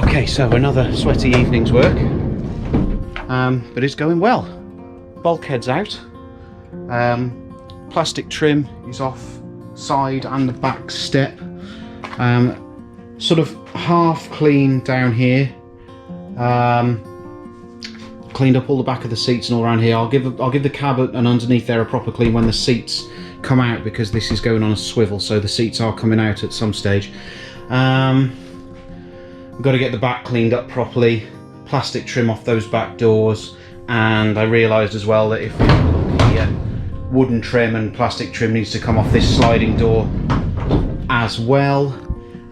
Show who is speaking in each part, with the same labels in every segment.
Speaker 1: Okay, so another sweaty evening's work, but it's going well. Bulkhead's out, plastic trim is off side and the back step, sort of half clean down here, cleaned up all the back of the seats and all around here. I'll give the cab and underneath there a proper clean when the seats come out, because this is going on a swivel, so the seats are coming out at some stage. We've got to get the back cleaned up properly, plastic trim off those back doors, and I realised as well that if the wooden trim and plastic trim needs to come off this sliding door as well.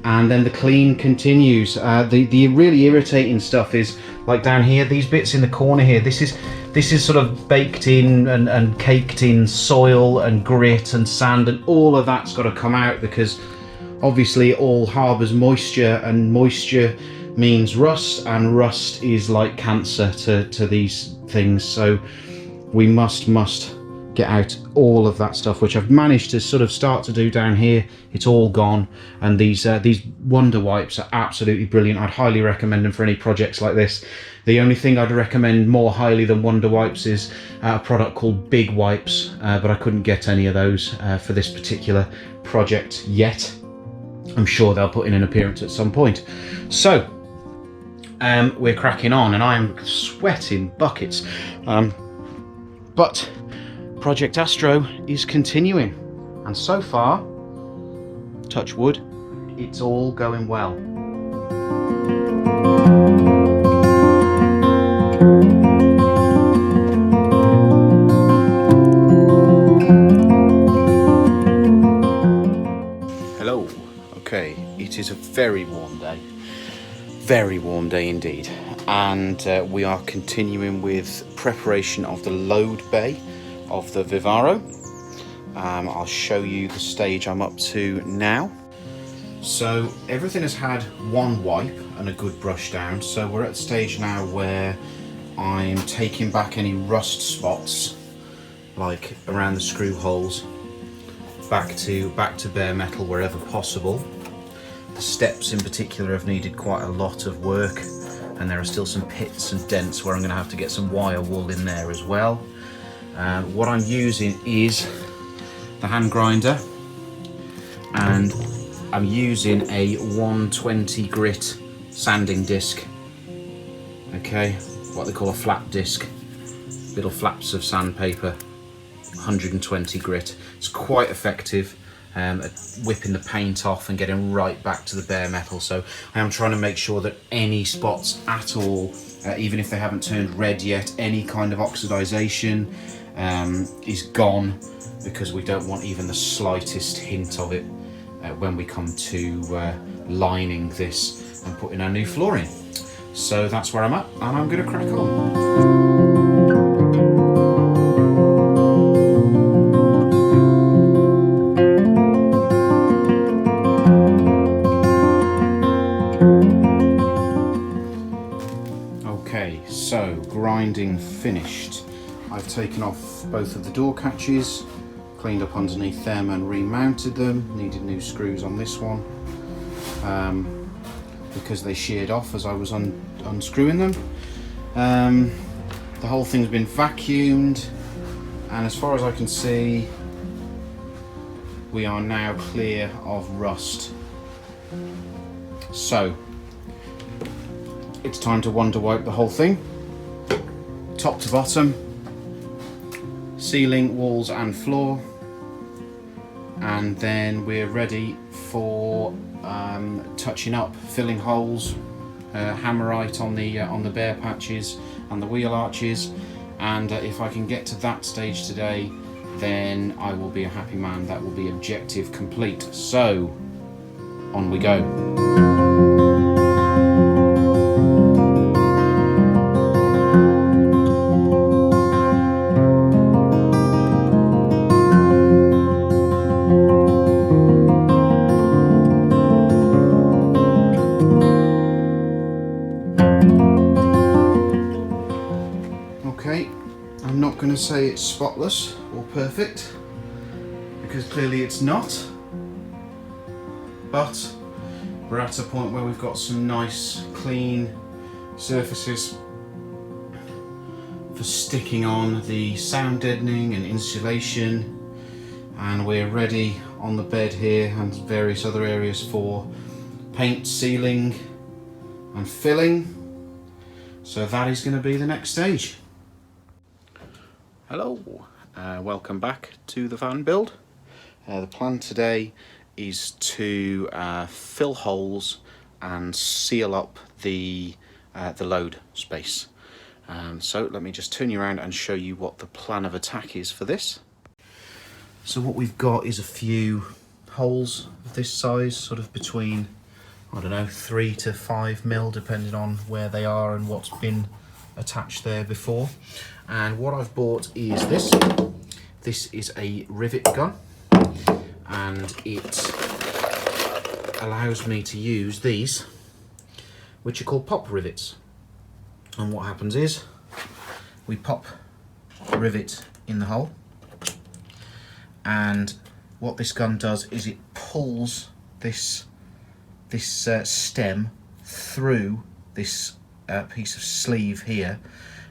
Speaker 1: And then the clean continues. The really irritating stuff is like down here, these bits in the corner here, this is sort of baked in and caked in soil and grit and sand, and all of that's got to come out, because obviously it all harbours moisture, and moisture means rust, and rust is like cancer to these things. So we must get out all of that stuff, which I've managed to sort of start to do down here. It's all gone, and these Wonder Wipes are absolutely brilliant. I'd highly recommend them for any projects like this. The only thing I'd recommend more highly than Wonder Wipes is a product called Big Wipes, but I couldn't get any of those for this particular project yet. I'm sure they'll put in an appearance at some point. So we're cracking on, and I'm sweating buckets, but Project Astro is continuing, and so far, touch wood, it's all going well. Hello. Okay, it is a very warm day indeed, and we are continuing with preparation of the load bay of the Vivaro. I'll show you the stage I'm up to now. So everything has had one wipe and a good brush down, so we're at the stage now where I'm taking back any rust spots, like around the screw holes, back to bare metal wherever possible. The steps in particular have needed quite a lot of work, and there are still some pits and dents where I'm going to have to get some wire wool in there as well. What I'm using is the hand grinder, and I'm using a 120 grit sanding disc. Okay, what they call a flap disc, little flaps of sandpaper, 120 grit. It's quite effective at whipping the paint off and getting right back to the bare metal. So I am trying to make sure that any spots at all, even if they haven't turned red yet, any kind of oxidization is gone, because we don't want even the slightest hint of it when we come to lining this and putting our new floor in. So that's where I'm at, and I'm going to crack on. Okay, so grinding finished. I've taken off both of the door catches, cleaned up underneath them and remounted them. Needed new screws on this one because they sheared off as I was unscrewing them. The whole thing's been vacuumed, and as far as I can see, we are now clear of rust. So it's time to Wonder Wipe the whole thing, top to bottom, ceiling, walls and floor, and then we're ready for touching up, filling holes, hammerite on the bare patches and the wheel arches, and if I can get to that stage today, then I will be a happy man. That will be objective complete. So on we go. to say it's spotless or perfect, because clearly it's not, but we're at a point where we've got some nice clean surfaces for sticking on the sound deadening and insulation, and we're ready on the bed here and various other areas for paint, sealing and filling. So that is going to be the next stage. Hello, welcome back to the van build. The plan today is to fill holes and seal up the load space. So let me just turn you around and show you what the plan of attack is for this. So what we've got is a few holes of this size, sort of between, I don't know, 3 to 5 mil, depending on where they are and what's been attached there before. And what I've bought is this. This is a rivet gun, and it allows me to use these, which are called pop rivets. And what happens is we pop a rivet in the hole, and what this gun does is it pulls this stem through this piece of sleeve here,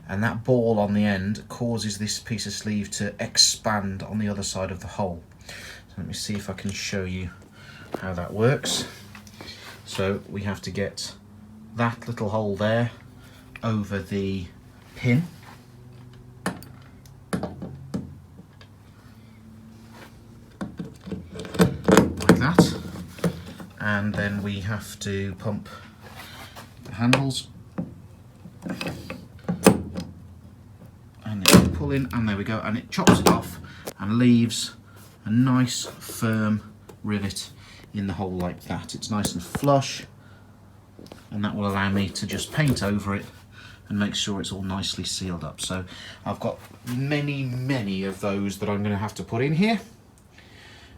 Speaker 1: and that ball on the end causes this piece of sleeve to expand on the other side of the hole. So let me see if I can show you how that works. So we have to get that little hole there over the pin, like that, and then we have to pump the handles and then pull in, and there we go, and it chops it off and leaves a nice firm rivet in the hole like that. It's nice and flush, and that will allow me to just paint over it and make sure it's all nicely sealed up. So I've got many of those that I'm going to have to put in here,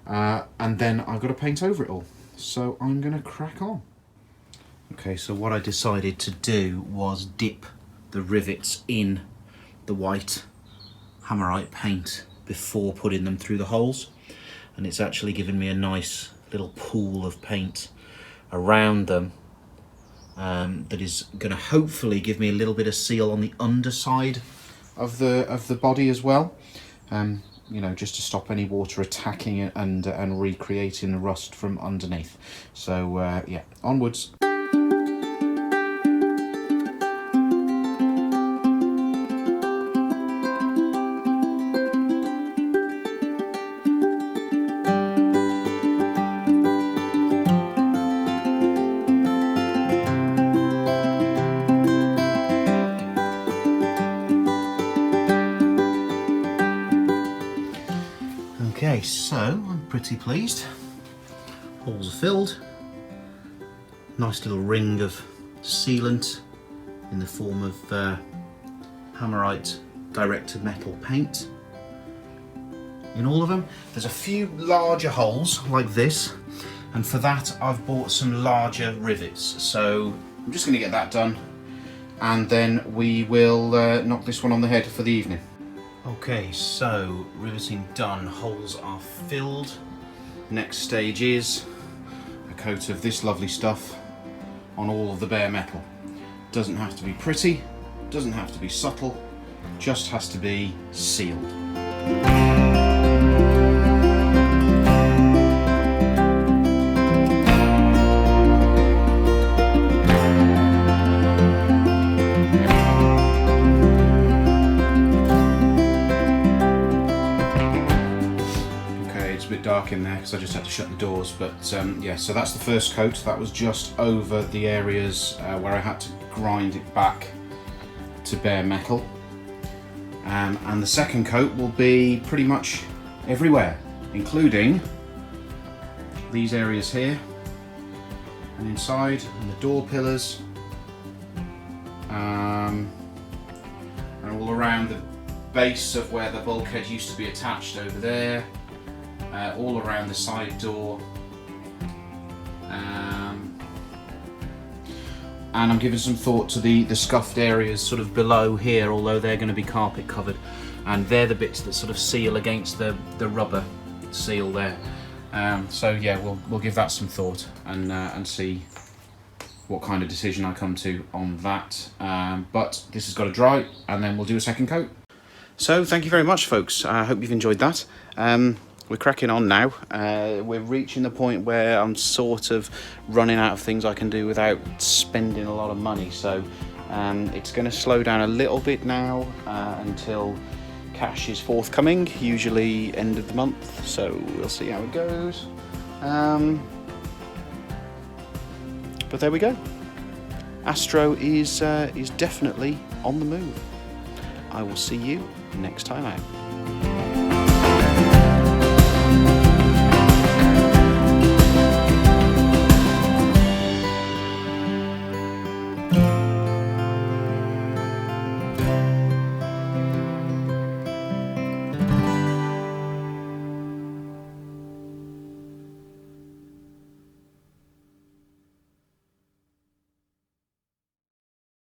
Speaker 1: and then I've got to paint over it all. So I'm going to crack on. Okay, so what I decided to do was dip the rivets in the white hammerite paint before putting them through the holes, and it's actually given me a nice little pool of paint around them that is going to hopefully give me a little bit of seal on the underside of the body as well, you know, just to stop any water attacking it and recreating the rust from underneath. So yeah, onwards. Okay, so I'm pretty pleased. Holes are filled. Nice little ring of sealant in the form of hammerite direct-to-metal paint in all of them. There's a few larger holes like this, and for that I've bought some larger rivets. So I'm just going to get that done, and then we will knock this one on the head for the evening. Okay, so riveting done, holes are filled. Next stage is a coat of this lovely stuff on all of the bare metal. Doesn't have to be pretty, doesn't have to be subtle, just has to be sealed. Dark in there because I just had to shut the doors, but yeah, so that's the first coat. That was just over the areas where I had to grind it back to bare metal, and the second coat will be pretty much everywhere, including these areas here and inside, and the door pillars, and all around the base of where the bulkhead used to be attached over there. All around the side door, and I'm giving some thought to the scuffed areas sort of below here, although they're going to be carpet covered. and they're the bits that sort of seal against the rubber seal there. So yeah, we'll give that some thought and see what kind of decision I come to on that. But this has got to dry, and then we'll do a second coat. So thank you very much, folks. I hope you've enjoyed that. We're cracking on now. We're reaching the point where I'm sort of running out of things I can do without spending a lot of money. So it's going to slow down a little bit now until cash is forthcoming, usually end of the month. So we'll see how it goes. But there we go. Astro is definitely on the move. I will see you next time out.